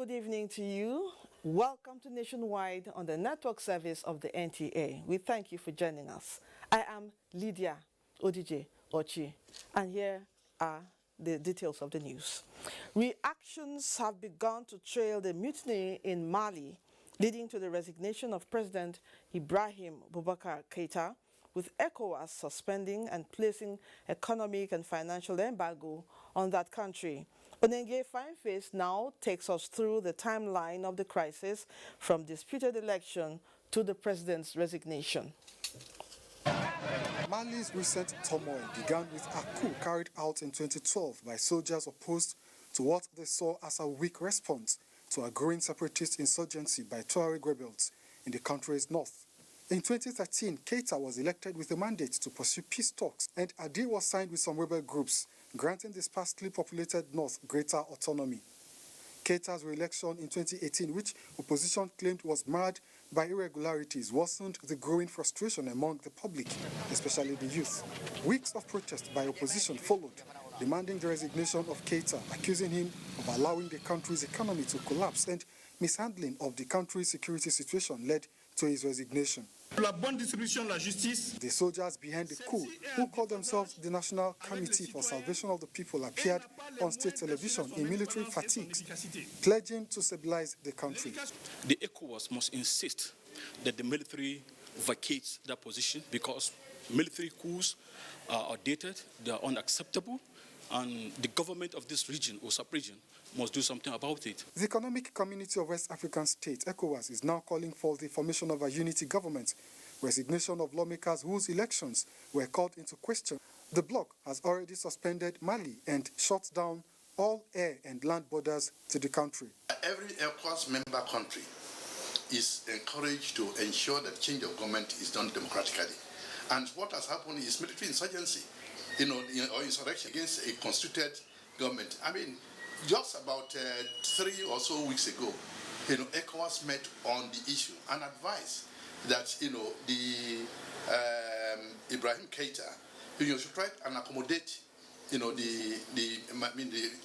good evening to you. Welcome to Nationwide on the network service of the NTA. We thank you for joining us. I am Lydia Odije Ochi, and here are the details of the news. Reactions have begun to trail the mutiny in Mali, leading to the resignation of President Ibrahim Boubacar Keïta, with ECOWAS suspending and placing economic and financial embargo on that country. Onenge Fineface now takes us through the timeline of the crisis from disputed election to the president's resignation. Mali's recent turmoil began with a coup carried out in 2012 by soldiers opposed to what they saw as a weak response to a growing separatist insurgency by Tuareg rebels in the country's north. In 2013, Keïta was elected with a mandate to pursue peace talks, and a deal was signed with some rebel groups, granting the sparsely populated north greater autonomy. Keïta's re-election in 2018, which opposition claimed was marred by irregularities, worsened the growing frustration among the public, especially the youth. Weeks of protest by opposition followed, demanding the resignation of Keïta, accusing him of allowing the country's economy to collapse, and mishandling of the country's security situation led to his resignation. The soldiers behind the coup, who called themselves the National Committee for Salvation of the People, appeared on state television in military fatigues, pledging to stabilize the country. The ECOWAS must insist that the military vacates that position because military coups are outdated, they are unacceptable, and the government of this region or sub-region must do something about it. The Economic Community of West African States, ECOWAS, is now calling for the formation of a unity government, resignation of lawmakers whose elections were called into question. The bloc has already suspended Mali and shut down all air and land borders to the country. Every ECOWAS member country is encouraged to ensure that change of government is done democratically. And what has happened is military insurgency, or insurrection against a constituted government. I mean, just about 3 or so weeks ago, ECOWAS met on the issue and advised that the Ibrahim Keïta, should try and accommodate the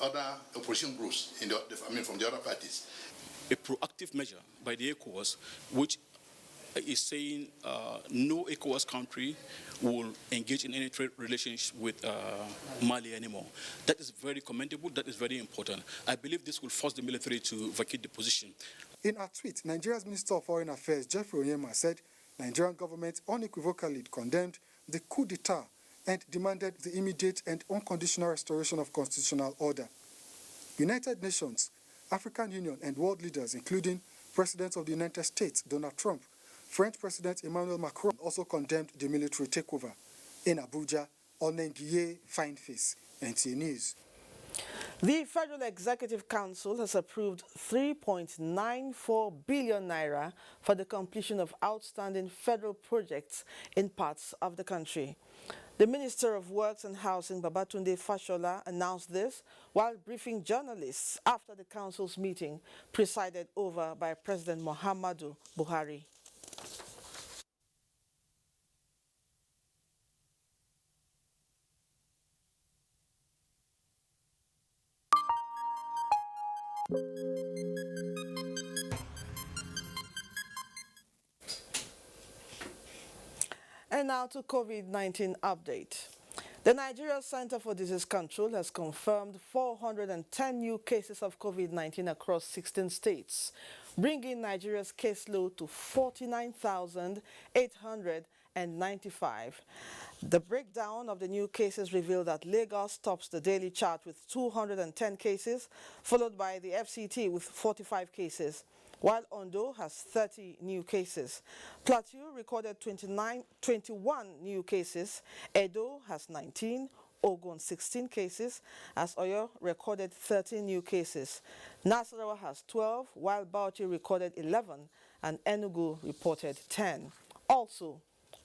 other opposition groups from the other parties. A proactive measure by the ECOWAS, which is saying no ECOWAS country will engage in any trade relationship with Mali anymore. That is very commendable, that is very important. I believe this will force the military to vacate the position. In a tweet, Nigeria's Minister of Foreign Affairs, Jeffrey Onyema, said Nigerian government unequivocally condemned the coup d'etat and demanded the immediate and unconditional restoration of constitutional order. United Nations, African Union, and world leaders, including President of the United States, Donald Trump, French President Emmanuel Macron, also condemned the military takeover. In Abuja, Onengiye Fineface, NTA News. The Federal Executive Council has approved 3.94 billion naira for the completion of outstanding federal projects in parts of the country. The Minister of Works and Housing, Babatunde Fashola, announced this while briefing journalists after the council's meeting presided over by President Muhammadu Buhari. And now to COVID-19 update. The Nigeria Center for Disease Control has confirmed 410 new cases of COVID-19 across 16 states, bringing Nigeria's caseload to 49,895. The breakdown of the new cases revealed that Lagos tops the daily chart with 210 cases, followed by the FCT with 45 cases, while Ondo has 30 new cases. Plateau recorded 21 new cases, Edo has 19, Ogun 16 cases, as Oyo recorded 13 new cases. Nasarawa has 12, while Bauchi recorded 11, and Enugu reported 10. Also,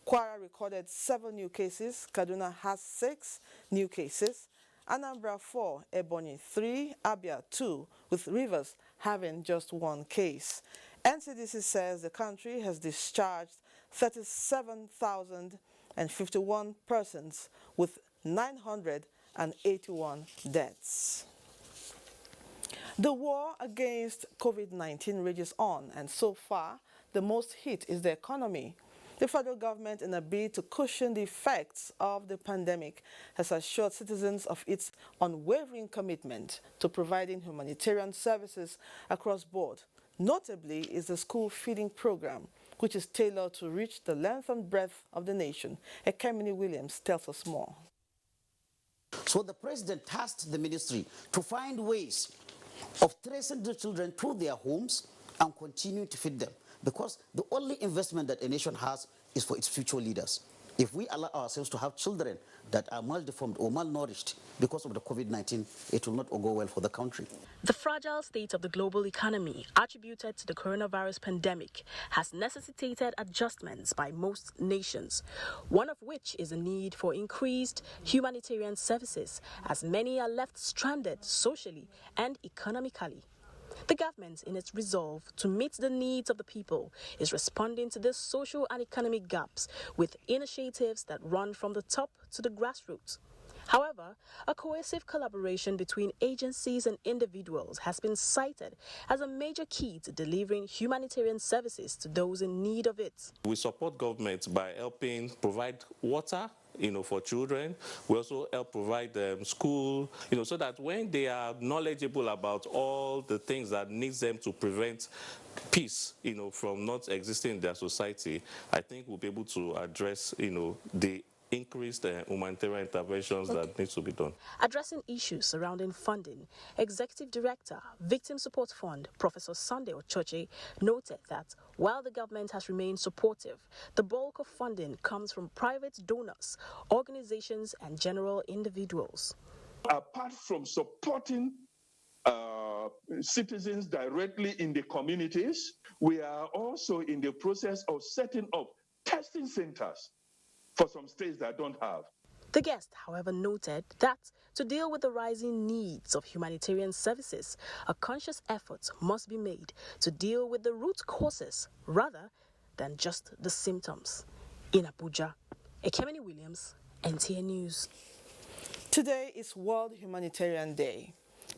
Kwara recorded 7 new cases, Kaduna has 6 new cases, Anambra 4, Ebonyi 3, Abia 2, with Rivers having just 1 case. NCDC says the country has discharged 37,051 persons with 981 deaths. The war against COVID-19 rages on, and so far, the most hit is the economy. The federal government, in a bid to cushion the effects of the pandemic, has assured citizens of its unwavering commitment to providing humanitarian services across board. Notably is the school feeding program, which is tailored to reach the length and breadth of the nation. Ekemini Williams tells us more. So the president tasked the ministry to find ways of tracing the children to their homes and continue to feed them, because the only investment that a nation has is for its future leaders. If we allow ourselves to have children that are maldeformed or malnourished because of the COVID-19, it will not go well for the country. The fragile state of the global economy attributed to the coronavirus pandemic has necessitated adjustments by most nations, one of which is a need for increased humanitarian services, as many are left stranded socially and economically. The government, in its resolve to meet the needs of the people, is responding to these social and economic gaps with initiatives that run from the top to the grassroots. However, a cohesive collaboration between agencies and individuals has been cited as a major key to delivering humanitarian services to those in need of it. We support government by helping provide water, for children. We also help provide school, so that when they are knowledgeable about all the things that needs them to prevent peace, from not existing in their society, I think we'll be able to address, the increased humanitarian interventions that needs to be done. Addressing issues surrounding funding, Executive Director, Victim Support Fund, Professor Sunday Ochoche, noted that while the government has remained supportive, the bulk of funding comes from private donors, organizations, and general individuals. Apart from supporting citizens directly in the communities, we are also in the process of setting up testing centers for some states that don't have. The guest, however, noted that to deal with the rising needs of humanitarian services, a conscious effort must be made to deal with the root causes rather than just the symptoms. In Abuja, Ekemini Williams, NTA News. Today is World Humanitarian Day.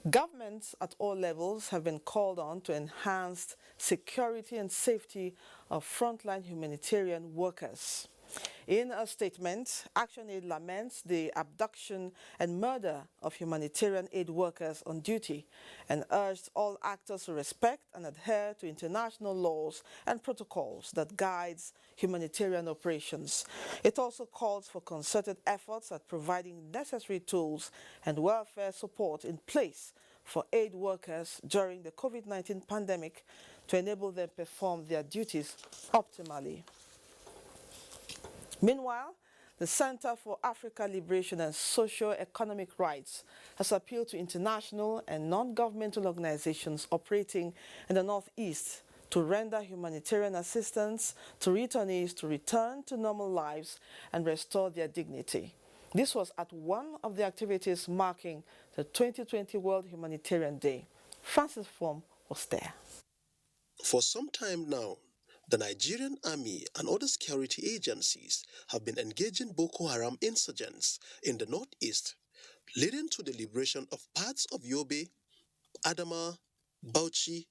Governments at all levels have been called on to enhance security and safety of frontline humanitarian workers. In a statement, ActionAid laments the abduction and murder of humanitarian aid workers on duty and urged all actors to respect and adhere to international laws and protocols that guides humanitarian operations. It also calls for concerted efforts at providing necessary tools and welfare support in place for aid workers during the COVID-19 pandemic to enable them perform their duties optimally. Meanwhile, the Center for Africa Liberation and Socio-Economic Rights has appealed to international and non-governmental organizations operating in the Northeast to render humanitarian assistance to returnees to return to normal lives and restore their dignity. This was at one of the activities marking the 2020 World Humanitarian Day. Francis Form was there. For some time now, the Nigerian army and other security agencies have been engaging Boko Haram insurgents in the northeast, leading to the liberation of parts of Yobe, Adama, Bauchi,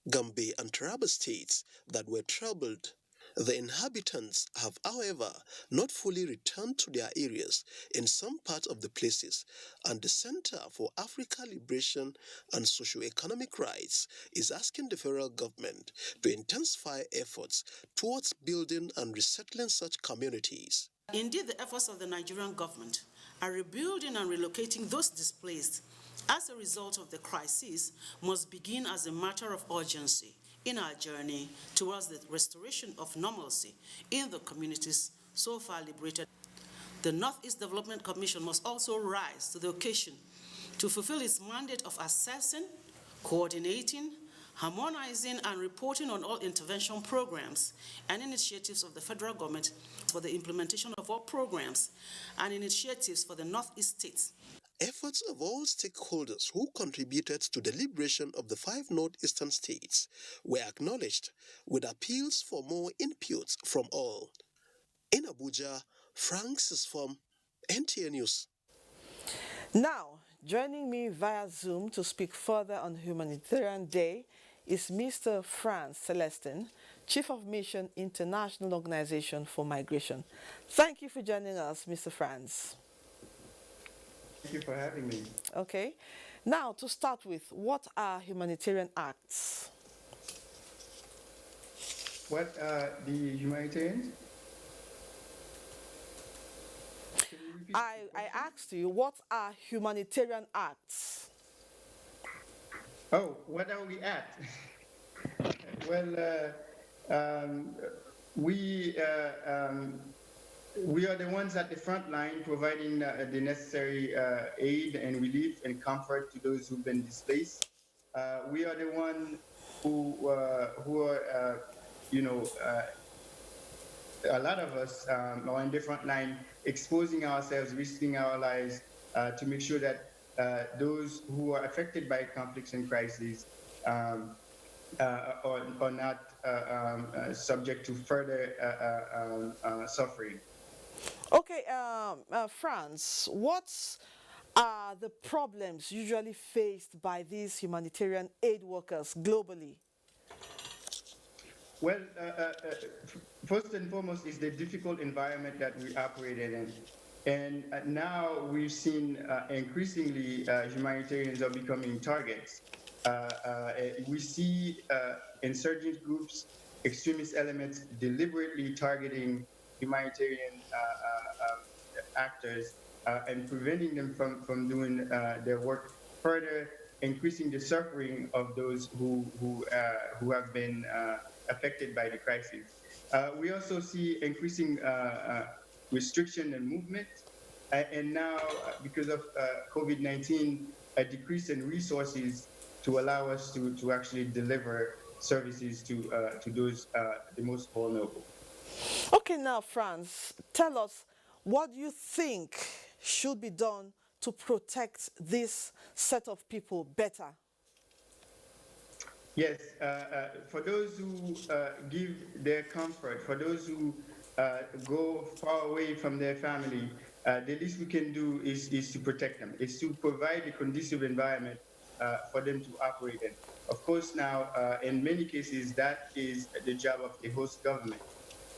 Gombe, and Taraba states that were troubled. The inhabitants have, however, not fully returned to their areas in some parts of the places, and the Center for Africa Liberation and Socio-Economic Rights is asking the federal government to intensify efforts towards building and resettling such communities. Indeed, the efforts of the Nigerian government are rebuilding and relocating those displaced as a result of the crisis must begin as a matter of urgency in our journey towards the restoration of normalcy in the communities so far liberated. The Northeast Development Commission must also rise to the occasion to fulfill its mandate of assessing, coordinating, harmonizing, and reporting on all intervention programs and initiatives of the federal government for the implementation of all programs and initiatives for the Northeast states. Efforts of all stakeholders who contributed to the liberation of the 5 northeastern states were acknowledged, with appeals for more inputs from all. In Abuja, Francis from NTA News. Now, Joining me via Zoom to speak further on Humanitarian Day is Mr. Franz Celestin, Chief of Mission, International Organization for Migration. Thank you for joining us, Mr. Franz. Thank you for having me. Okay. Now, to start with, what are humanitarian acts? What are the humanitarians? I asked you, what are humanitarian acts? Oh, what are we at? Well, we are the ones at the front line providing the necessary aid and relief and comfort to those who've been displaced. We are the one who are, a lot of us are in the front line, exposing ourselves, risking our lives to make sure that those who are affected by conflicts and crises are not subject to further suffering. Okay, Franz, what are the problems usually faced by these humanitarian aid workers globally? Well, first and foremost is the difficult environment that we operated in. And now we've seen increasingly humanitarians are becoming targets. We see insurgent groups, extremist elements deliberately targeting humanitarian actors and preventing them from doing their work, further increasing the suffering of those who have been affected by the crisis. We also see increasing restriction and movement, and now because of COVID-19, a decrease in resources to allow us to actually deliver services to those the most vulnerable. Okay, now, Franz, tell us, what do you think should be done to protect this set of people better? Yes, for those who give their comfort, for those who go far away from their family, the least we can do is to protect them, is to provide a conducive environment for them to operate in. Of course, now, in many cases, that is the job of the host government,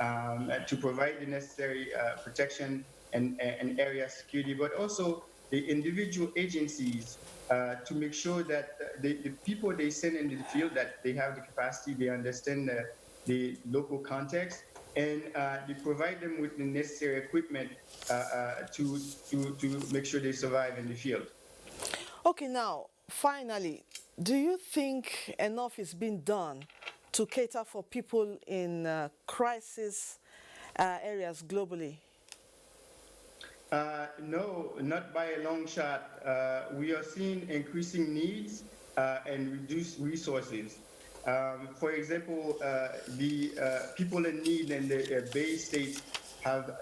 to provide the necessary protection and area security, but also the individual agencies to make sure that the people they send in the field, that they have the capacity, they understand the local context, and they provide them with the necessary equipment to make sure they survive in the field. Okay, now, finally, do you think enough is being done to cater for people in crisis areas globally? No, not by a long shot. We are seeing increasing needs and reduced resources. For example, the people in need in the Bay States have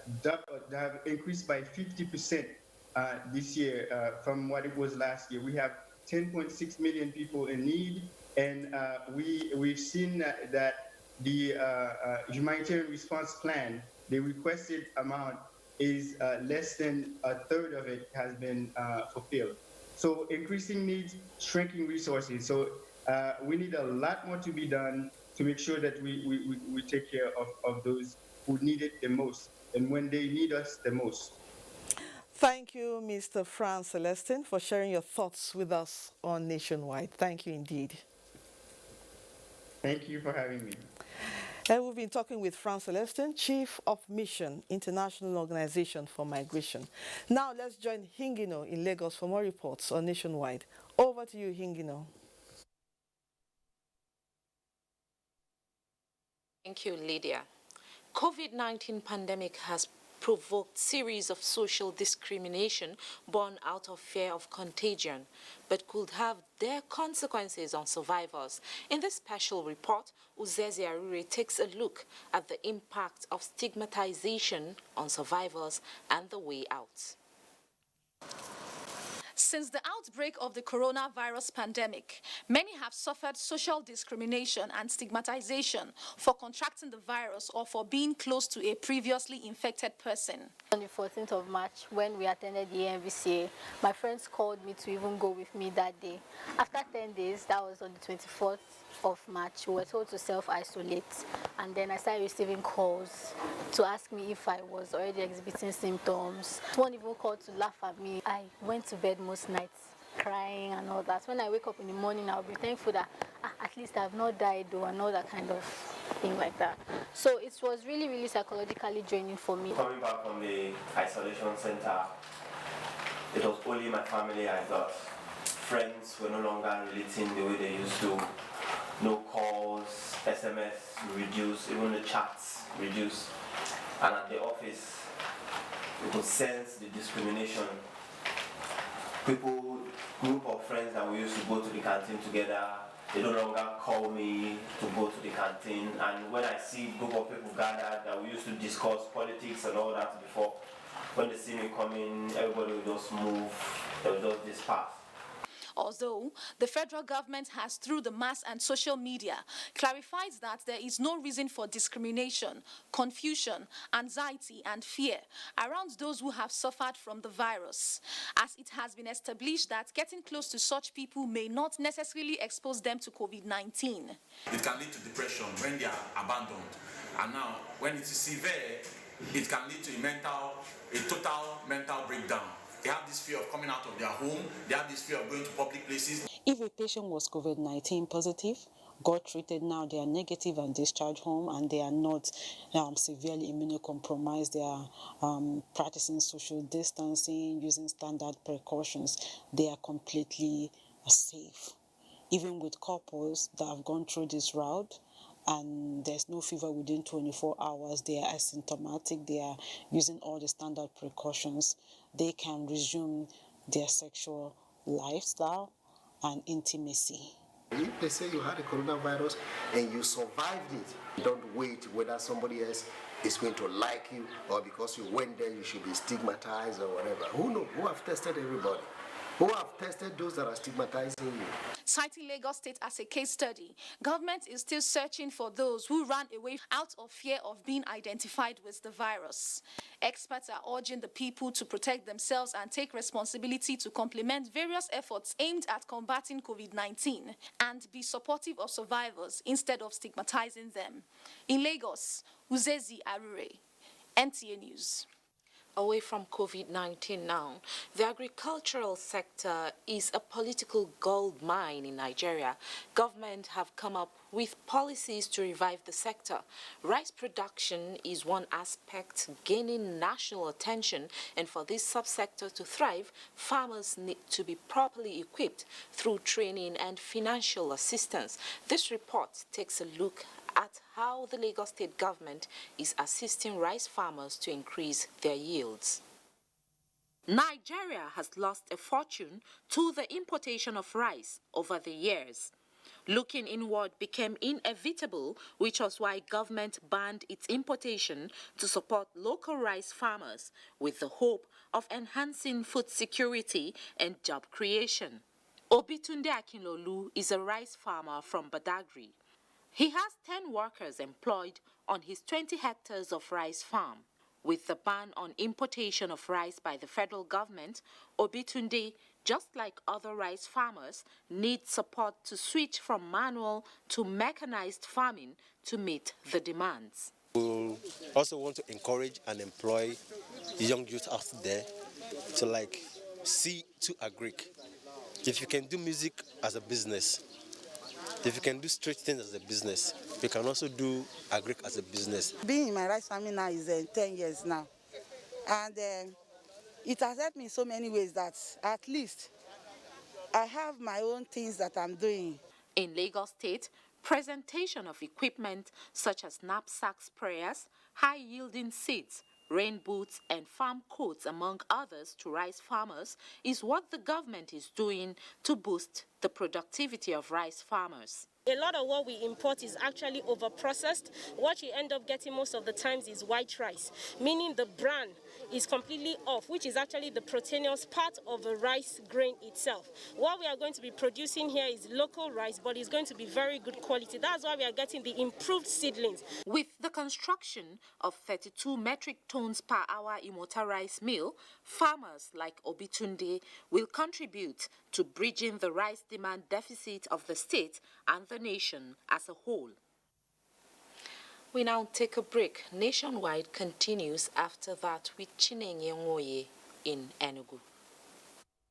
increased by 50% this year from what it was last year. We have 10.6 million people in need, and we've seen that the humanitarian response plan, the requested amount, is less than a third of it has been fulfilled. So increasing needs, shrinking resources. So we need a lot more to be done to make sure that we take care of those who need it the most and when they need us the most. Thank you, Mr. Franz Celestin, for sharing your thoughts with us on Nationwide. Thank you indeed. Thank you for having me. And we've been talking with Franz Celestin, Chief of Mission, International Organization for Migration. Now let's join Hingino in Lagos for more reports on Nationwide. Over to you, Hingino. Thank you, Lydia. COVID-19 pandemic has provoked series of social discrimination born out of fear of contagion, but could have their consequences on survivors. In this special report, Uzezi Arure takes a look at the impact of stigmatization on survivors and the way out. Since the outbreak of the coronavirus pandemic, many have suffered social discrimination and stigmatization for contracting the virus or for being close to a previously infected person. On the 14th of March, when we attended the NVCA, my friends called me to even go with me that day. After 10 days, that was on the 24th of March, we were told to self-isolate, and then I started receiving calls to ask me if I was already exhibiting symptoms. One even called to laugh at me. I went to bed most nights crying and all that. When I wake up in the morning, I'll be thankful that at least I've not died though, and all that kind of thing like that. So it was really, really psychologically draining for me. Coming back from the isolation center, it was only my family I got. Friends were no longer relating the way they used to. No calls, SMS reduced, even the chats reduced. And at the office, you could sense the discrimination. People, group of friends that we used to go to the canteen together, they no longer call me to go to the canteen. And when I see a group of people gathered that we used to discuss politics and all that before, when they see me coming, everybody will just move, they will just disperse. Although the federal government has, through the mass and social media, clarified that there is no reason for discrimination, confusion, anxiety and fear around those who have suffered from the virus, as it has been established that getting close to such people may not necessarily expose them to COVID-19. It can lead to depression when they are abandoned. And now, when it is severe, it can lead to a total mental breakdown. They have this fear of coming out of their home. They have this fear of going to public places. If a patient was COVID-19 positive, got treated, now they are negative and discharged home, and they are not severely immunocompromised. They are practicing social distancing, using standard precautions. They are completely safe. Even with couples that have gone through this route, and there's no fever within 24 hours, they are asymptomatic, they are using all the standard precautions, they can resume their sexual lifestyle and intimacy. If they say you had a coronavirus and you survived it, don't wait whether somebody else is going to like you, or because you went there you should be stigmatized or whatever. Who knows? Who have tested everybody? Who have tested those that are stigmatizing you? Citing Lagos State as a case study, government is still searching for those who ran away out of fear of being identified with the virus. Experts are urging the people to protect themselves and take responsibility to complement various efforts aimed at combating COVID-19 and be supportive of survivors instead of stigmatizing them. In Lagos, Uzezi Arure, NTA News. Away from COVID-19 now, the agricultural sector is a political gold mine in Nigeria. Government have come up with policies to revive the sector. Rice production is one aspect gaining national attention, and for this subsector to thrive, farmers need to be properly equipped through training and financial assistance. This report takes a look at how the Lagos State government is assisting rice farmers to increase their yields. Nigeria has lost a fortune to the importation of rice over the years. Looking inward became inevitable, which was why government banned its importation to support local rice farmers with the hope of enhancing food security and job creation. Obitunde Akinlolu is a rice farmer from Badagry. He has 10 workers employed on his 20 hectares of rice farm. With the ban on importation of rice by the federal government, Obitunde, just like other rice farmers, needs support to switch from manual to mechanized farming to meet the demands. We also want to encourage and employ young youth out there to see to agric. If you can do music as a business, if you can do street things as a business, you can also do agric as a business. Being in my rice farming now is 10 years now. And it has helped me in so many ways that at least I have my own things that I'm doing. In Lagos State, presentation of equipment such as knapsack sprayers, high-yielding seeds, rain boots and farm coats, among others, to rice farmers is what the government is doing to boost the productivity of rice farmers. A lot of what we import is actually overprocessed. What you end up getting most of the times is white rice, meaning the bran is completely off, which is actually the proteinous part of the rice grain itself. What we are going to be producing here is local rice, but it's going to be very good quality. That's why we are getting the improved seedlings. With the construction of 32 metric tons per hour Imota rice mill, farmers like Obitunde will contribute to bridging the rice demand deficit of the state and the nation as a whole. We now take a break. Nationwide continues after that with Chinenye Nwoye in Enugu.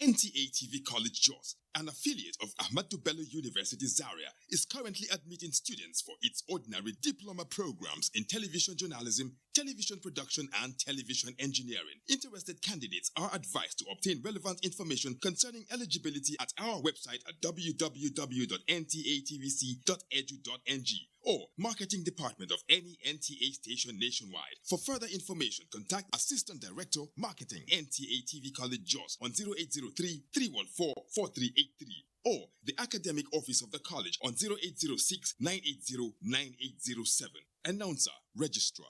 NTA TV College Jos, an affiliate of Ahmadu Bello University Zaria, is currently admitting students for its ordinary diploma programs in television journalism, television production, and television engineering. Interested candidates are advised to obtain relevant information concerning eligibility at our website at www.ntatvc.edu.ng or marketing department of any NTA station nationwide. For further information, contact Assistant Director Marketing NTA TV College Jos on 0803-314-4383 or the Academic Office of the College on 0806-980-9807. Announcer, Registrar.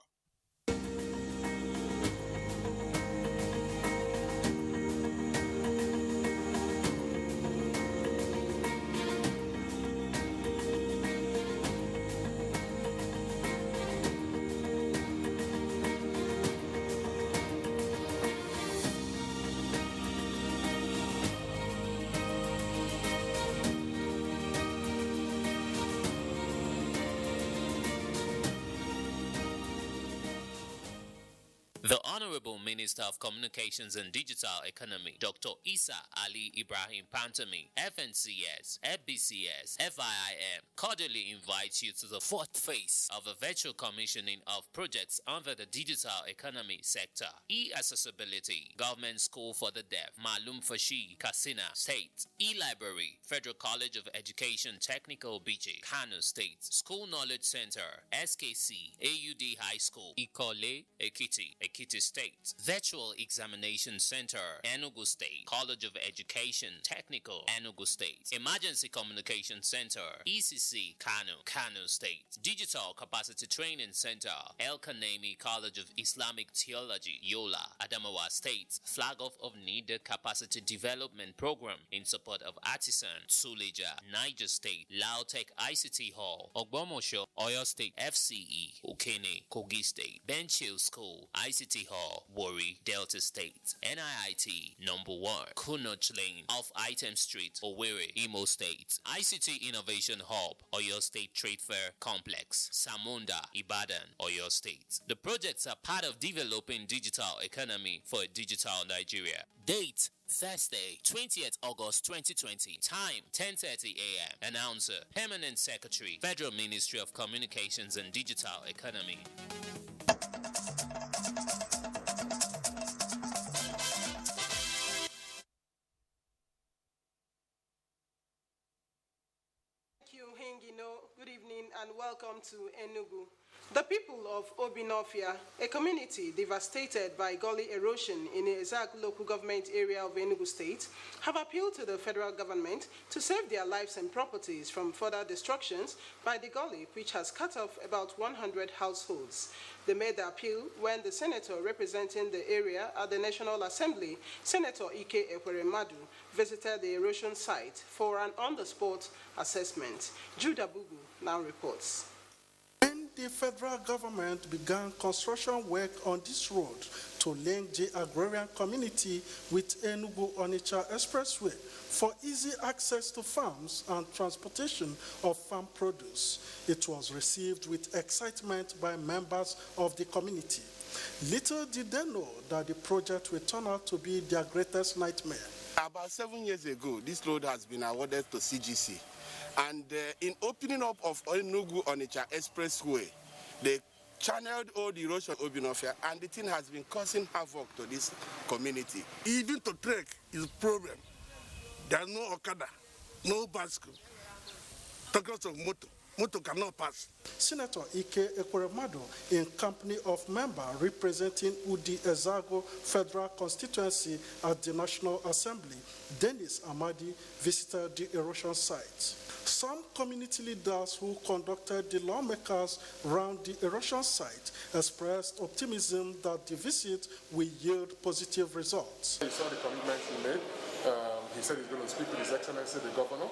The Honorable Minister of Communications and Digital Economy, Dr. Isa Ali Ibrahim Pantami, FNCS, FBCS, FIIM, cordially invites you to the fourth phase of the virtual commissioning of projects under the digital economy sector. E-accessibility, Government School for the Deaf, Malum Fashi, Katsina State, E-library, Federal College of Education Technical Bichi, Kano State, School Knowledge Center, SKC, AUD High School, Ikole, Ekiti State, Virtual Examination Center, Enugu State, College of Education Technical, Enugu State, Emergency Communication Center, ECC, Kano State, Digital Capacity Training Center, El Kanemi College of Islamic Theology, Yola, Adamawa State, Flag Off of Needed Capacity Development Program in support of Artisan, Suleja, Niger State, Lautech ICT Hall, Ogbomosho, Oyo State, FCE, Okene, Kogi State, Benchil School, ICT Hall, Warri, Delta State, NIIT, number 1, Kunoch Lane, off Item Street, Owerri, Imo State, ICT Innovation Hub, Oyo State Trade Fair Complex, Samunda, Ibadan, Oyo State. The projects are part of developing digital economy for a digital Nigeria. Date, Thursday, 20th August 2020. Time, 10:30 a.m. Announcer, Permanent Secretary, Federal Ministry of Communications and Digital Economy. Good evening and welcome to Enugu. The people of Obinofia, a community devastated by gully erosion in the exact local government area of Enugu State, have appealed to the federal government to save their lives and properties from further destructions by the gully, which has cut off about 100 households. They made the appeal when the senator representing the area at the National Assembly, Senator Ike Ekweremadu, visited the erosion site for an on-the-spot assessment. Judah Bugu now reports. When the federal government began construction work on this road to link the agrarian community with Enugu-Onitsha Expressway for easy access to farms and transportation of farm produce, it was received with excitement by members of the community. Little did they know that the project will turn out to be their greatest nightmare. About 7 years ago, this road has been awarded to CGC. And in opening up of Enugu-Onitsha Expressway, they channeled all the erosion of Obinofia, and the thing has been causing havoc to this community. Even to trek is a problem. There's no Okada, no bicycle. Talking of motor cannot pass. Senator Ike Ekweremadu, in company of member representing Udi Ezago Federal Constituency at the National Assembly, Dennis Amadi, visited the erosion site. Some community leaders who conducted the lawmakers round the erosion site expressed optimism that the visit will yield positive results. He saw the commitments he made. He said he's going to speak with His Excellency the Governor.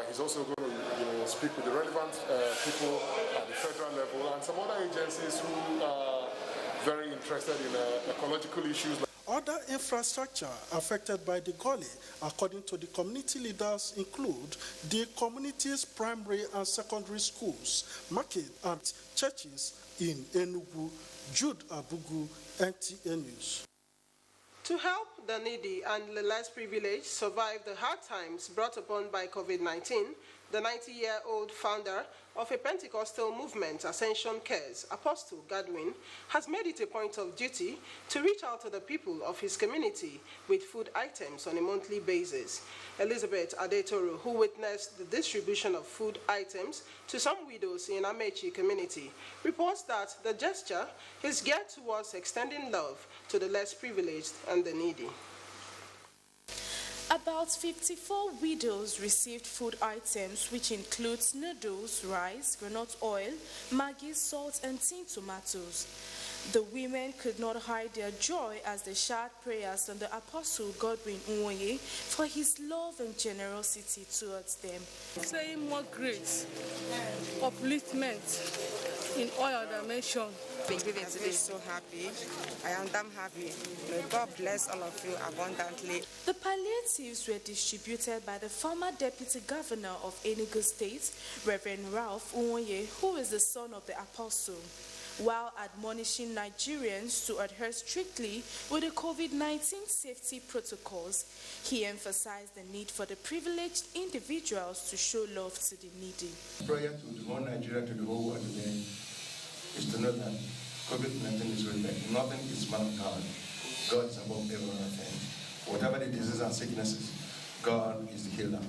He's also going to speak with the relevant people at the federal level and some other agencies who are very interested in ecological issues. Other infrastructure affected by the gully, according to the community leaders, include the community's primary and secondary schools, market and churches in Enugu. Jude Abugu, NTA News. To help the needy and the less privileged survive the hard times brought upon by COVID-19, the 90-year-old founder of a Pentecostal movement, Ascension Cares, Apostle Godwin, has made it a point of duty to reach out to the people of his community with food items on a monthly basis. Elizabeth Adetoro, who witnessed the distribution of food items to some widows in Amechi community, reports that the gesture is geared towards extending love to the less privileged and the needy. About 54 widows received food items, which includes noodles, rice, groundnut oil, Maggi, salt, and tinned tomatoes. The women could not hide their joy as they shout prayers on the Apostle Godwin Nwoye for his love and generosity towards them. Saying more grace, upliftment in all dimensions. Been given today, so happy. I am damn happy. May God bless all of you abundantly. The palliatives were distributed by the former Deputy Governor of Enugu State, Reverend Ralph Nwoye, who is the son of the Apostle. While admonishing Nigerians to adhere strictly with the COVID-19 safety protocols, he emphasized the need for the privileged individuals to show love to the needy. Prayer to the whole Nigeria, to the whole world today, is to know that COVID-19 is real. Nothing is mankind. God is above everything. Whatever the diseases and sicknesses, God is the healer.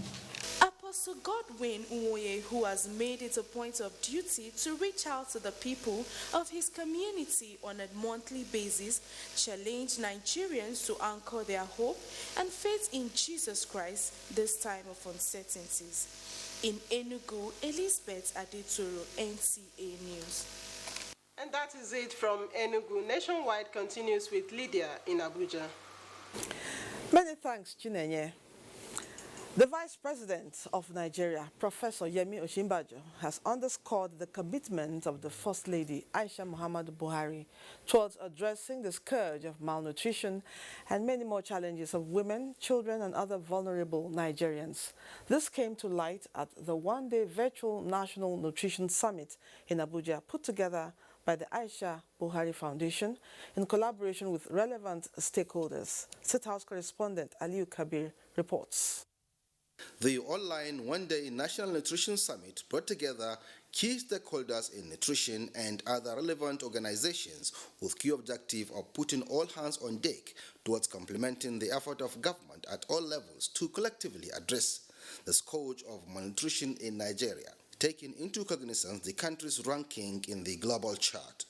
Apostle Godwin Nwoye, who has made it a point of duty to reach out to the people of his community on a monthly basis, challenged Nigerians to anchor their hope and faith in Jesus Christ this time of uncertainties. In Enugu, Elizabeth Adetoro, NTA News. And that is it from Enugu. Nationwide continues with Lydia in Abuja. Many thanks, Chinenye. The Vice President of Nigeria, Professor Yemi Osinbajo, has underscored the commitment of the First Lady, Aisha Muhammadu Buhari, towards addressing the scourge of malnutrition and many more challenges of women, children, and other vulnerable Nigerians. This came to light at the one-day virtual National Nutrition Summit in Abuja, put together by the Aisha Buhari Foundation in collaboration with relevant stakeholders. State House correspondent Aliu Kabir reports. The online one-day National Nutrition Summit brought together key stakeholders in nutrition and other relevant organizations with key objective of putting all hands on deck towards complementing the effort of government at all levels to collectively address the scourge of malnutrition in Nigeria, taking into cognizance the country's ranking in the global chart.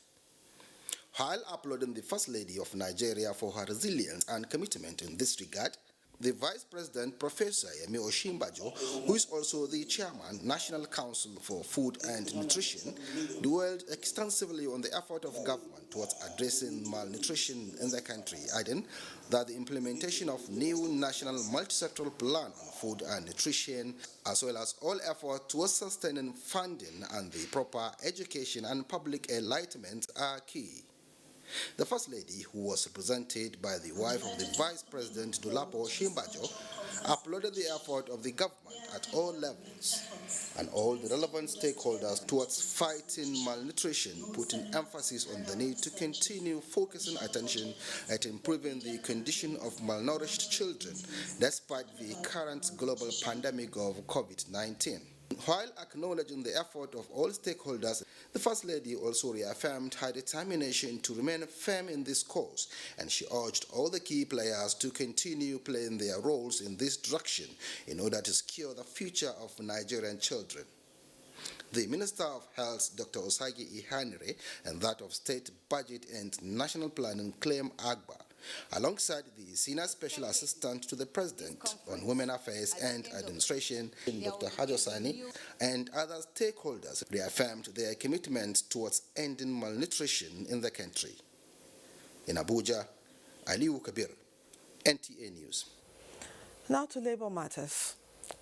While applauding the First Lady of Nigeria for her resilience and commitment in this regard, the Vice President, Professor Yemi Osinbajo, who is also the Chairman, National Council for Food and Nutrition, dwelled extensively on the effort of government towards addressing malnutrition in the country, adding that the implementation of new national multi-sectoral plan on food and nutrition, as well as all effort towards sustaining funding and the proper education and public enlightenment are key. The First Lady, who was represented by the wife of the Vice President, Dolapo Osinbajo, applauded the effort of the government at all levels and all the relevant stakeholders towards fighting malnutrition, putting emphasis on the need to continue focusing attention at improving the condition of malnourished children despite the current global pandemic of COVID-19. While acknowledging the effort of all stakeholders, the First Lady also reaffirmed her determination to remain firm in this cause, and she urged all the key players to continue playing their roles in this direction in order to secure the future of Nigerian children. The Minister of Health, Dr. Osagi Ihanire, and that of State Budget and National Planning, Clem Agba, alongside the Senior Special Assistant to the President on Women Affairs and Administration, Dr. Hajosani, and other stakeholders reaffirmed their commitment towards ending malnutrition in the country. In Abuja, Aliu Kabir, NTA News. Now to labor matters.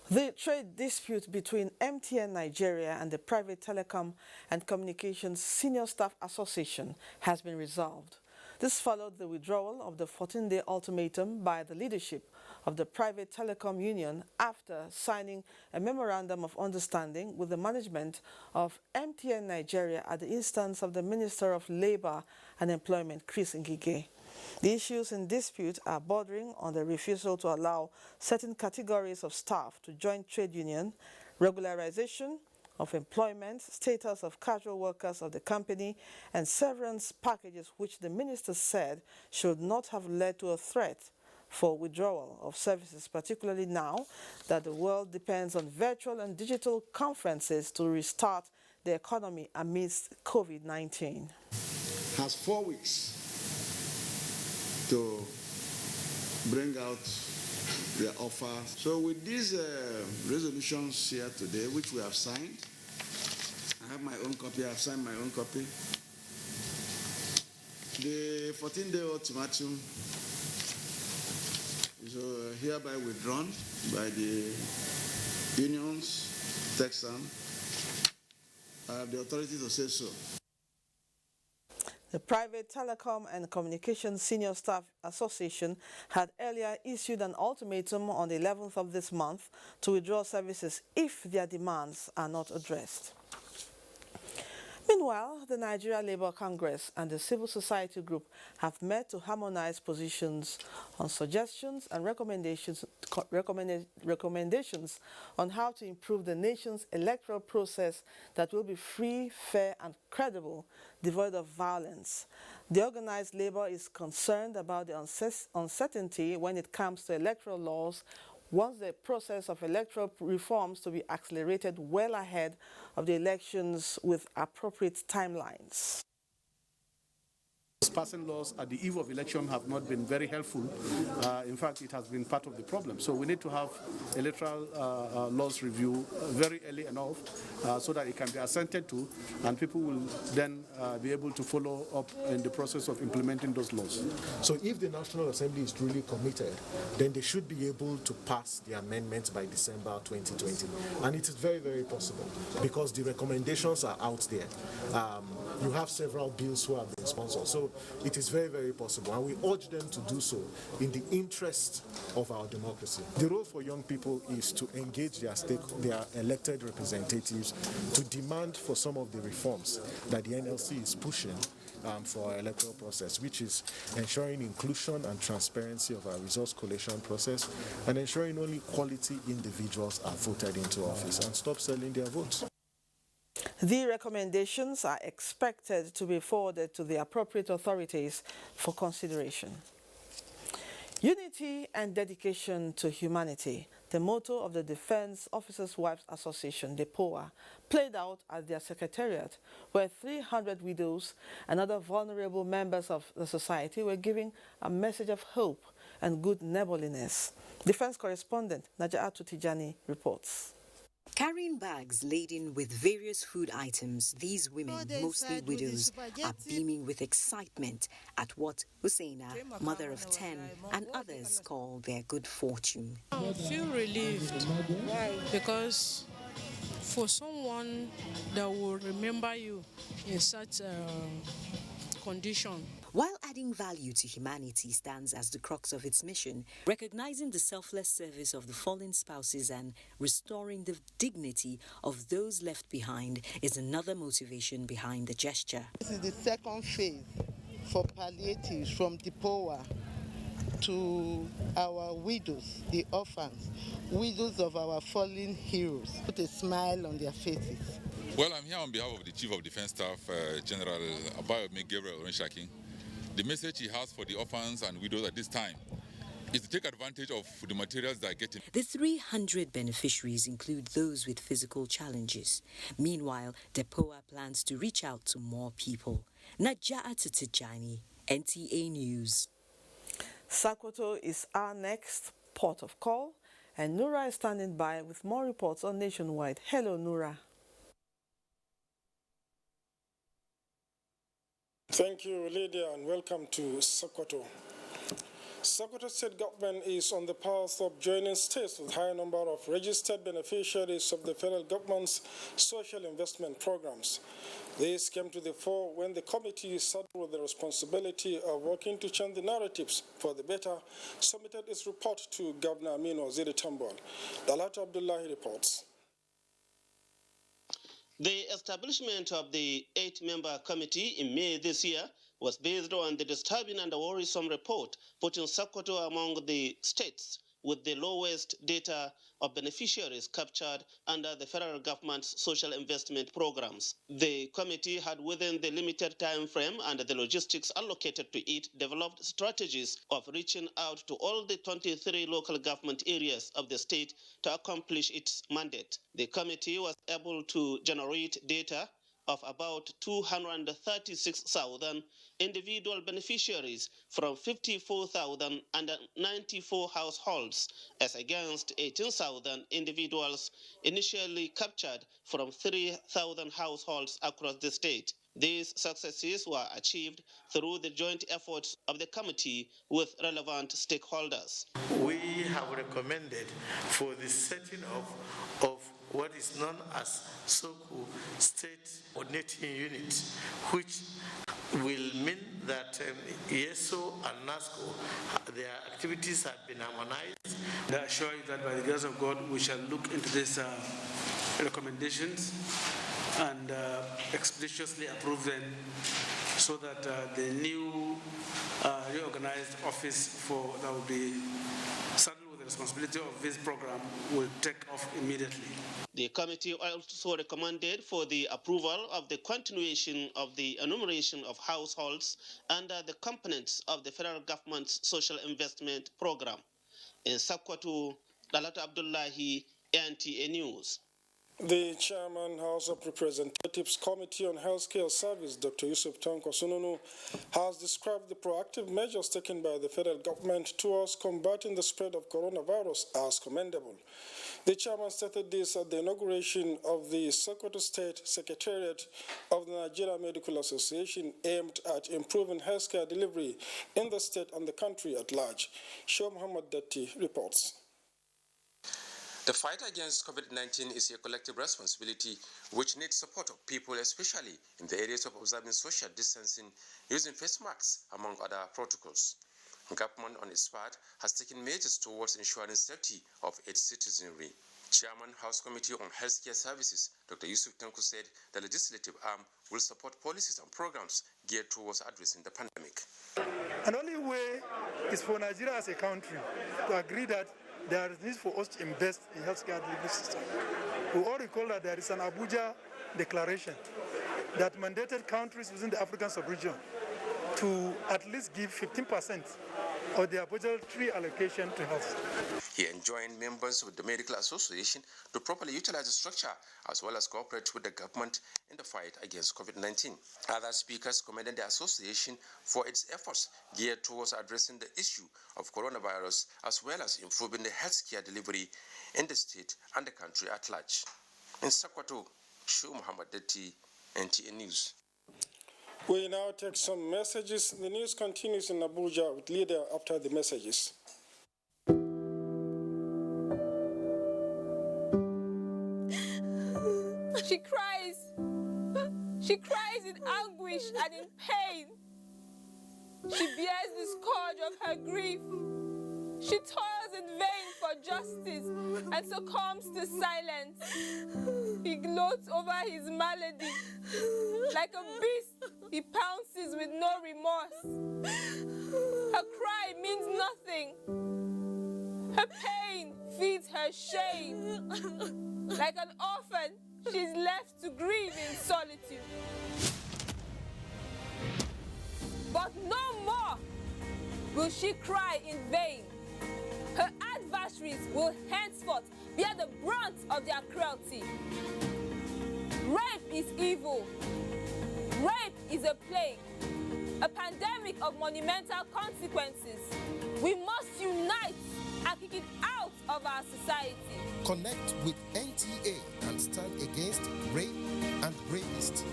The trade dispute between MTN Nigeria and the Private Telecom and Communications Senior Staff Association has been resolved. This followed the withdrawal of the 14-day ultimatum by the leadership of the Private Telecom Union after signing a memorandum of understanding with the management of MTN Nigeria at the instance of the Minister of Labor and Employment, Chris Ngige. The issues in dispute are bordering on the refusal to allow certain categories of staff to join trade union, regularization of employment, status of casual workers of the company, and severance packages which the minister said should not have led to a threat for withdrawal of services, particularly now that the world depends on virtual and digital conferences to restart the economy amidst COVID-19. Has 4 weeks to bring out their offer. So with these resolutions here today, which we have signed, I have my own copy, I have signed my own copy. The 14-day ultimatum is hereby withdrawn by the unions, Texan. I have the authority to say so. The Private Telecom and Communications Senior Staff Association had earlier issued an ultimatum on the 11th of this month to withdraw services if their demands are not addressed. Meanwhile, the Nigeria Labour Congress and the Civil Society Group have met to harmonize positions on suggestions and recommendations on how to improve the nation's electoral process that will be free, fair and credible, devoid of violence. The organized labor is concerned about the uncertainty when it comes to electoral laws once the process of electoral reforms to be accelerated well ahead of the elections with appropriate timelines. Passing laws at the eve of election have not been very helpful. In fact, it has been part of the problem. So we need to have electoral laws review very early enough so that it can be assented to, and people will then be able to follow up in the process of implementing those laws. So if the National Assembly is truly committed, then they should be able to pass the amendments by December 2020. And it is very, very possible because the recommendations are out there. You have several bills who have been sponsored. So it is very, very possible, and we urge them to do so in the interest of our democracy. The role for young people is to engage their elected representatives to demand for some of the reforms that the NLC is pushing for our electoral process, which is ensuring inclusion and transparency of our resource collation process and ensuring only quality individuals are voted into office and stop selling their votes. The recommendations are expected to be forwarded to the appropriate authorities for consideration. Unity and dedication to humanity, the motto of the Defense Officers' Wives Association, DEPOA, played out at their secretariat, where 300 widows and other vulnerable members of the society were giving a message of hope and good neighborliness. Defense correspondent Naja'atu Tijani reports. Carrying bags laden with various food items, these women, mostly widows, are beaming with excitement at what Husseina, mother of 10, and others call their good fortune. I feel relieved because for someone that will remember you in such a condition. While adding value to humanity stands as the crux of its mission, recognizing the selfless service of the fallen spouses and restoring the dignity of those left behind is another motivation behind the gesture. This is the second phase for palliatives from DEPOA to our widows, the orphans, widows of our fallen heroes. Put a smile on their faces. Well, I'm here on behalf of the Chief of Defense Staff, General Abayomi Gabriel Onshakin. The message he has for the orphans and widows at this time is to take advantage of the materials they are getting. The 300 beneficiaries include those with physical challenges. Meanwhile, DEPOA plans to reach out to more people. Naja'atu Tijani, NTA News. Sokoto is our next port of call, and Nura is standing by with more reports on Nationwide. Hello, Nura. Thank you, Lydia, and welcome to Sokoto. Sokoto State Government is on the path of joining states with high number of registered beneficiaries of the federal government's social investment programs. This came to the fore when the committee saddled with the responsibility of working to change the narratives for the better submitted its report to Governor Aminu Waziri Tambol. Dalat Abdullahi reports. The establishment of the 8-member committee in May this year was based on the disturbing and worrisome report putting Sokoto among the states with the lowest data of beneficiaries captured under the federal government's social investment programs. The committee had, within the limited time frame and the logistics allocated to it, developed strategies of reaching out to all the 23 local government areas of the state to accomplish its mandate. The committee was able to generate data of about 236,000 individual beneficiaries from 54,094 households, as against 18,000 individuals initially captured from 3,000 households across the state. These successes were achieved through the joint efforts of the committee with relevant stakeholders. We have recommended for the setting up of what is known as SOCU, State Coordinating Unit, which will mean that ESO and NASCO, their activities have been harmonized. I assure you that by the grace of God, we shall look into these recommendations and expeditiously approve them so that the new reorganized office that will be saddled with the responsibility of this program will take off immediately. The committee also recommended for the approval of the continuation of the enumeration of households under the components of the federal government's social investment program. In Sokoto, Dalat Abdullahi, NTA News. The Chairman, House of Representatives Committee on Healthcare Service, Dr. Yusuf Tanko Sununu, has described the proactive measures taken by the federal government towards combating the spread of coronavirus as commendable. The chairman stated this at the inauguration of the Sokoto State Secretariat of the Nigeria Medical Association, aimed at improving healthcare delivery in the state and the country at large. Show Muhammad Datti reports. The fight against COVID-19 is a collective responsibility which needs support of people, especially in the areas of observing social distancing, using face masks, among other protocols. Government, on its part, has taken measures towards ensuring safety of its citizenry. Chairman, House Committee on Healthcare Services, Dr. Yusuf Tanko, said the legislative arm will support policies and programs geared towards addressing the pandemic. And only way is for Nigeria as a country to agree that there is need for us to invest in healthcare delivery system. We all recall that there is an Abuja declaration that mandated countries within the African sub-region to at least give 15% of their budgetary allocation to health. He enjoined members of the Medical Association to properly utilize the structure as well as cooperate with the government in the fight against COVID-19. Other speakers commended the association for its efforts geared towards addressing the issue of coronavirus as well as improving the healthcare delivery in the state and the country at large. In Sokoto, Shu Muhammad Datti, NTA News. We now take some messages. The news continues in Abuja with Leader after the messages. She cries. She cries in anguish and in pain. She bears the scourge of her grief. She toils in vain for justice and succumbs to silence. He gloats over his malady. Like a beast, he pounces with no remorse. Her cry means nothing. Her pain feeds her shame. Like an orphan, she's left to grieve in solitude. But no more will she cry in vain. Her adversaries will henceforth bear the brunt of their cruelty. Rape is evil. Rape is a plague, a pandemic of monumental consequences. We must unite and kick it out of our society. Connect with NTA and stand against rape and rapists.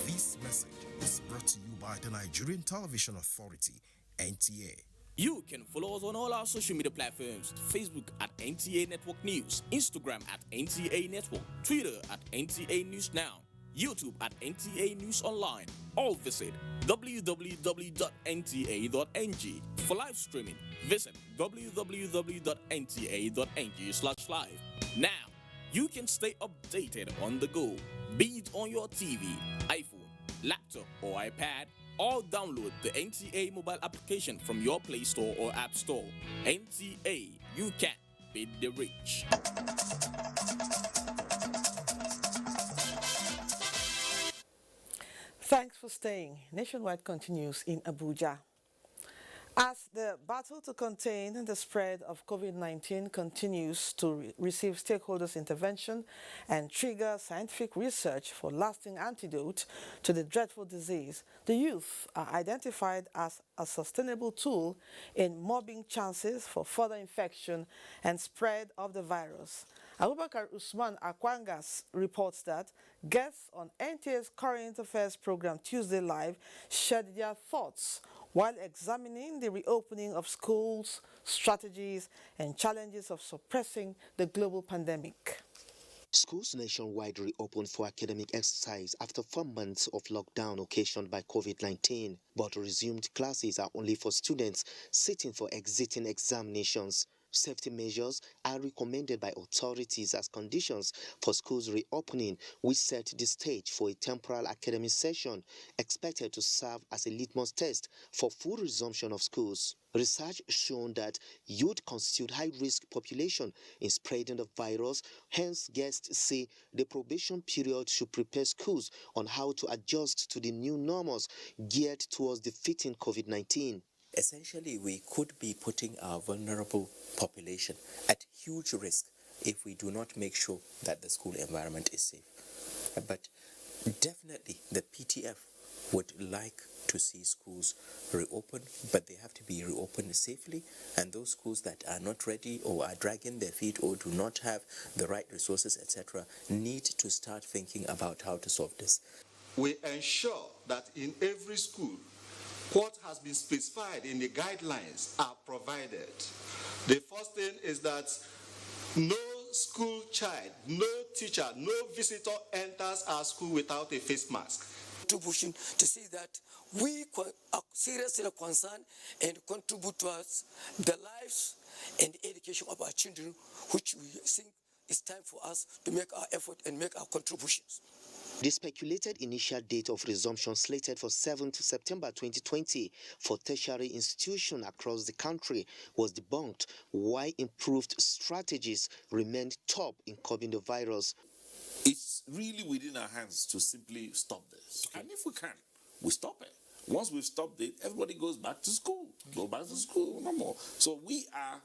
This message is brought to you by the Nigerian Television Authority, NTA. You can follow us on all our social media platforms: Facebook at NTA Network News, Instagram at NTA Network, Twitter at NTA News Now, YouTube at NTA News Online, or visit www.nta.ng. For live streaming, visit www.nta.ng/live. Now, you can stay updated on the go, be it on your TV, iPhone, laptop, or iPad, or download the NTA mobile application from your Play Store or App Store. NTA, you can beat the rich. Thanks for staying. Nationwide continues in Abuja. As the battle to contain the spread of COVID-19 continues to receive stakeholders' intervention and trigger scientific research for lasting antidote to the dreadful disease, the youth are identified as a sustainable tool in mobbing chances for further infection and spread of the virus. Abubakar Usman Akwangas reports that guests on NTA's Current Affairs program Tuesday Live shared their thoughts while examining the reopening of schools, strategies, and challenges of suppressing the global pandemic. Schools nationwide reopened for academic exercise after 4 months of lockdown occasioned by COVID-19, but resumed classes are only for students sitting for exiting examinations. Safety measures are recommended by authorities as conditions for schools reopening, which set the stage for a temporal academic session expected to serve as a litmus test for full resumption of schools. Research shown that youth constitute high-risk population in spreading the virus. Hence, guests say the probation period should prepare schools on how to adjust to the new normals geared towards defeating COVID-19. Essentially, we could be putting our vulnerable population at huge risk if we do not make sure that the school environment is safe. But definitely the PTF would like to see schools reopen, but they have to be reopened safely, and those schools that are not ready or are dragging their feet or do not have the right resources, etc., need to start thinking about how to solve this. We ensure that in every school, what has been specified in the guidelines are provided. The first thing is that no school child, no teacher, no visitor enters our school without a face mask. Contribution to see that we are seriously concerned and contribute towards the lives and the education of our children, which we think it's time for us to make our effort and make our contributions. The speculated initial date of resumption slated for 7th September 2020 for tertiary institutions across the country was debunked, while improved strategies remained top in curbing the virus. It's really within our hands to simply stop this. Okay. And if we can, we stop it. Once we've stopped it, everybody goes back to school. Go back to school no more. So we are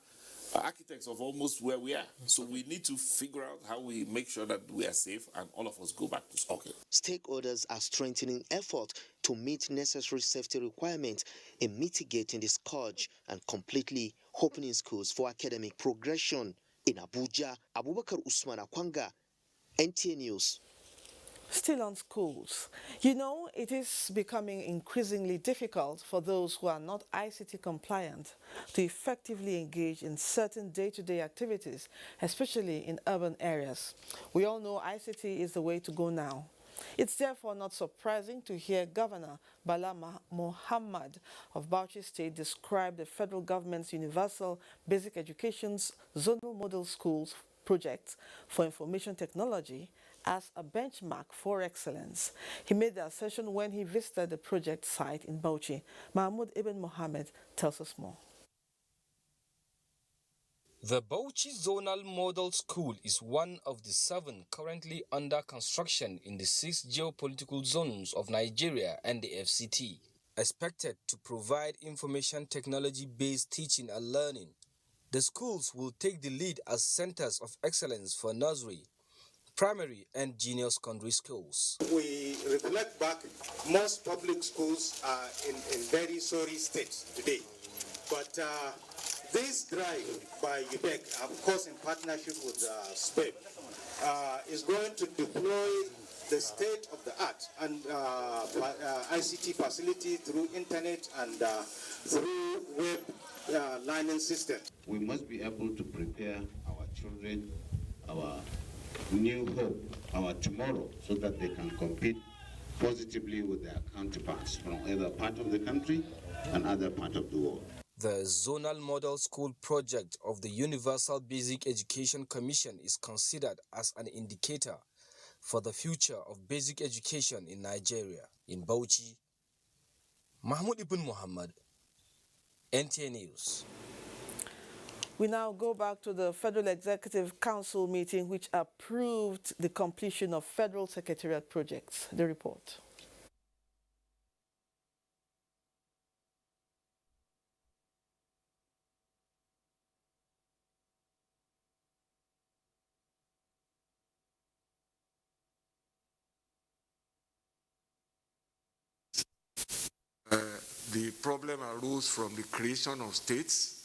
architects of almost where we are. So we need to figure out how we make sure that we are safe and all of us go back to school. Okay. Stakeholders are strengthening effort to meet necessary safety requirements in mitigating the scourge and completely opening schools for academic progression. In Abuja, Abubakar Usman Akwanga, NTA News. Still on schools. You know, it is becoming increasingly difficult for those who are not ICT compliant to effectively engage in certain day-to-day activities, especially in urban areas. We all know ICT is the way to go now. It's therefore not surprising to hear Governor Bala Mohammed of Bauchi State describe the federal government's Universal Basic Education's Zonal Model Schools project for information technology as a benchmark for excellence. He made the assertion when he visited the project site in Bauchi. Mahmoud Ibn Mohammed tells us more. The Bauchi Zonal Model School is one of the 7 currently under construction in the 6 geopolitical zones of Nigeria and the FCT. Expected to provide information technology-based teaching and learning, the schools will take the lead as centers of excellence for nursery, primary and junior secondary schools. We reflect back, most public schools are in very sorry states today. But this drive by UBEC, of course in partnership with SPEP, is going to deploy the state-of-the-art and ICT facility through internet and through web learning system. We must be able to prepare our children, our new hope, our tomorrow, so that they can compete positively with their counterparts from either part of the country and other part of the world. The Zonal Model School project of the Universal Basic Education Commission is considered as an indicator for the future of basic education in Nigeria. In Bauchi, Mahmoud Ibn Muhammad, NTA News. We now go back to the Federal Executive Council meeting, which approved the completion of federal secretariat projects. The report. The problem arose from the creation of states,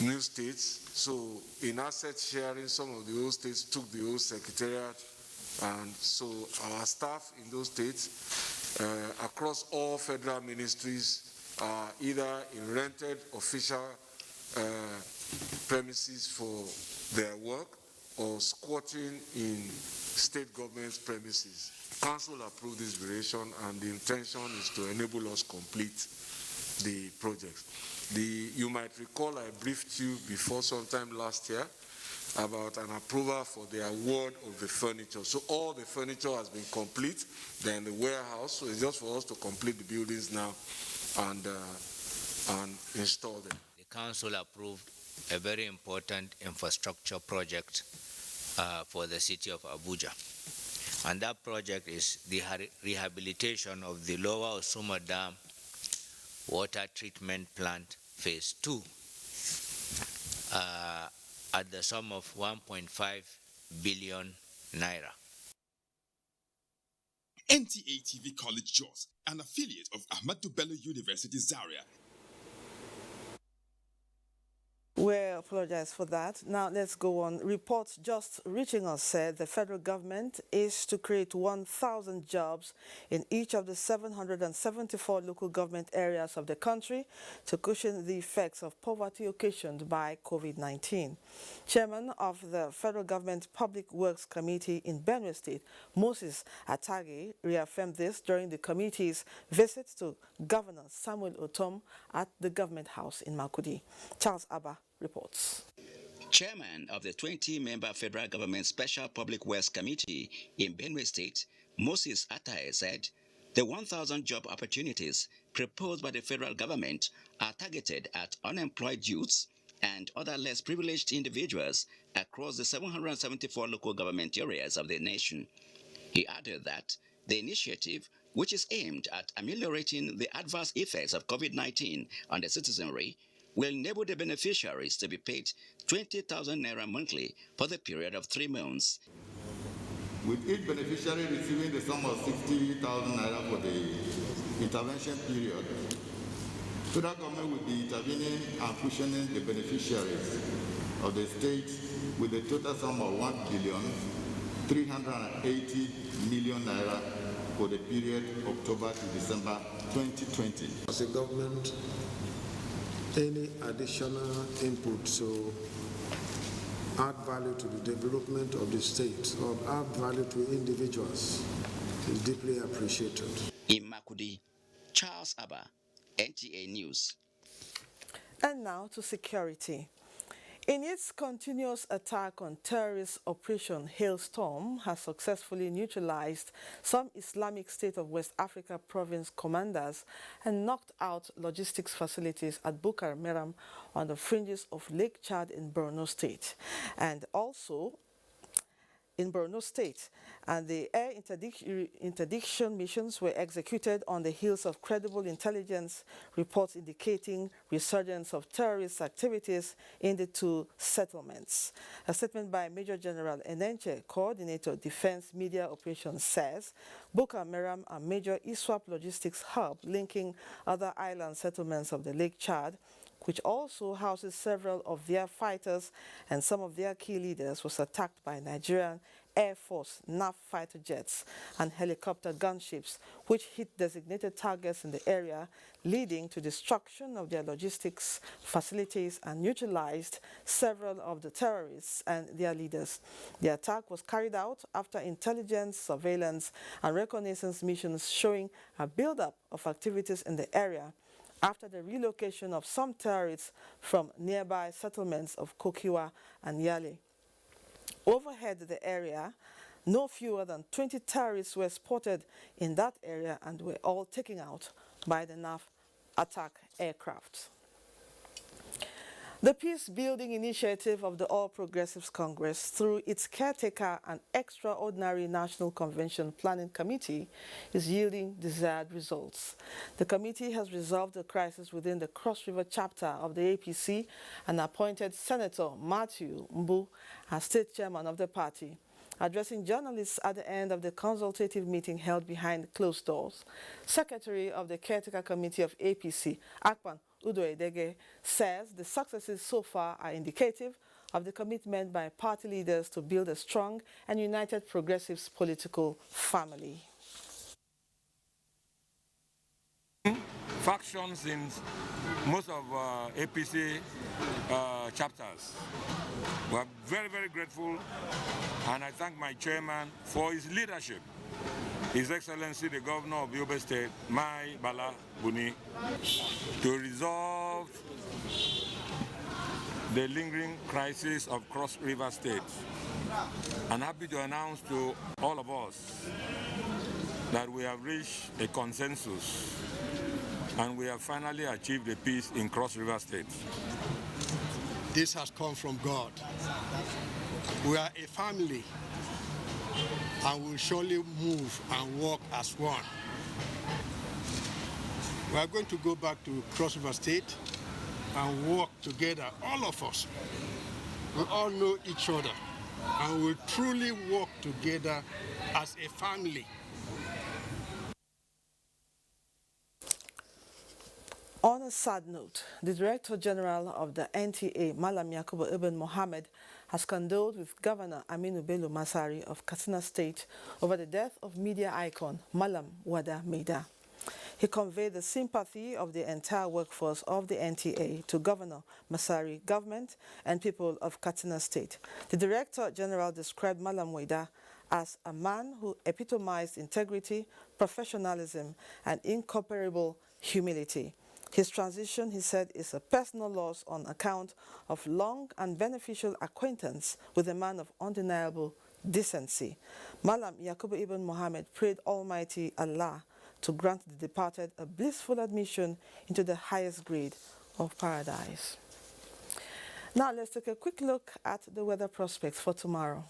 new states. So in asset sharing, some of the old states took the old secretariat, and so our staff in those states across all federal ministries are either in rented official premises for their work or squatting in state government's premises. Council approved this variation, and the intention is to enable us complete the project. You might recall I briefed you before sometime last year about an approval for the award of the furniture. So all the furniture has been complete. They're in the warehouse, so it's just for us to complete the buildings now and install them. The council approved a very important infrastructure project for the city of Abuja. And that project is the rehabilitation of the Lower Osuma Dam Water Treatment Plant Phase 2 at the sum of 1.5 billion naira. NTA TV College Jos, an affiliate of Ahmadu Bello University Zaria. We apologize for that. Now let's go on. Reports just reaching us said the federal government is to create 1,000 jobs in each of the 774 local government areas of the country to cushion the effects of poverty occasioned by COVID-19. Chairman of the Federal Government Public Works Committee in Benue State, Moses Atagi, reaffirmed this during the committee's visit to Governor Samuel Otom at the Government House in Makurdi. Charles Abba reports. Chairman of the 20-member Federal Government Special Public Works Committee in Benue State, Moses Atai, said the 1,000 job opportunities proposed by the federal government are targeted at unemployed youths and other less privileged individuals across the 774 local government areas of the nation. He added that the initiative, which is aimed at ameliorating the adverse effects of COVID-19 on the citizenry, will enable the beneficiaries to be paid 20,000 naira monthly for the period of 3 months. With each beneficiary receiving the sum of 60,000 naira for the intervention period, federal government will be intervening and cushioning the beneficiaries of the state with a total sum of 1,380 million naira for the period October to December 2020. As a government, any additional input to add value to the development of the state or add value to individuals is deeply appreciated. In Makurdi, Charles Abba, NTA News. And now to security. In its continuous attack on terrorist Operation Hailstorm has successfully neutralized some Islamic State of West Africa province commanders and knocked out logistics facilities at Bukar Meram on the fringes of Lake Chad in Borno State. And also, in Borno State, and the air interdiction missions were executed on the heels of credible intelligence reports indicating resurgence of terrorist activities in the two settlements. A statement by Major General Enenche, Coordinator Defense Media Operations, says Boko Haram, a major ISWAP logistics hub linking other island settlements of the Lake Chad, which also houses several of their fighters and some of their key leaders, was attacked by Nigerian Air Force NAF fighter jets and helicopter gunships, which hit designated targets in the area, leading to destruction of their logistics facilities and neutralized several of the terrorists and their leaders. The attack was carried out after intelligence, surveillance, and reconnaissance missions showing a buildup of activities in the area after the relocation of some terrorists from nearby settlements of Kokiwa and Yale. Overhead the area, no fewer than 20 terrorists were spotted in that area and were all taken out by the NAF attack aircraft. The Peace-Building Initiative of the All Progressives Congress, through its caretaker and extraordinary National Convention Planning Committee, is yielding desired results. The committee has resolved the crisis within the Cross River chapter of the APC and appointed Senator Matthew Mbu as state chairman of the party. Addressing journalists at the end of the consultative meeting held behind closed doors, Secretary of the Caretaker Committee of APC, Akpan Udoedege, says the successes so far are indicative of the commitment by party leaders to build a strong and united progressives political family. Factions in most of APC chapters. We are very, very grateful, and I thank my chairman for his leadership. His Excellency the Governor of Yobe State, Mai Bala Buni, to resolve the lingering crisis of Cross River State. I'm happy to announce to all of us that we have reached a consensus and we have finally achieved a peace in Cross River State. This has come from God. We are a family and will surely move and work as one. We are going to go back to Cross River State and work together, all of us. We all know each other and we truly work together as a family. On a sad note, the Director General of the NTA, Malam Yakubu Ibn Mohammed, has condoled with Governor Aminu Bello Masari of Katsina State over the death of media icon Malam Wada Maida. He conveyed the sympathy of the entire workforce of the NTA to Governor Masari government and people of Katsina State. The Director General described Malam Wada as a man who epitomized integrity, professionalism, and incomparable humility. His transition, he said, is a personal loss on account of long and beneficial acquaintance with a man of undeniable decency. Malam Yakubu Ibn Mohammed prayed Almighty Allah to grant the departed a blissful admission into the highest grade of paradise. Now let's take a quick look at the weather prospects for tomorrow.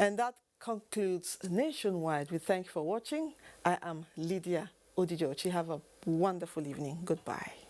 And that concludes Nationwide. We thank you for watching. I am Lydia Odijochi. Have a wonderful evening. Goodbye.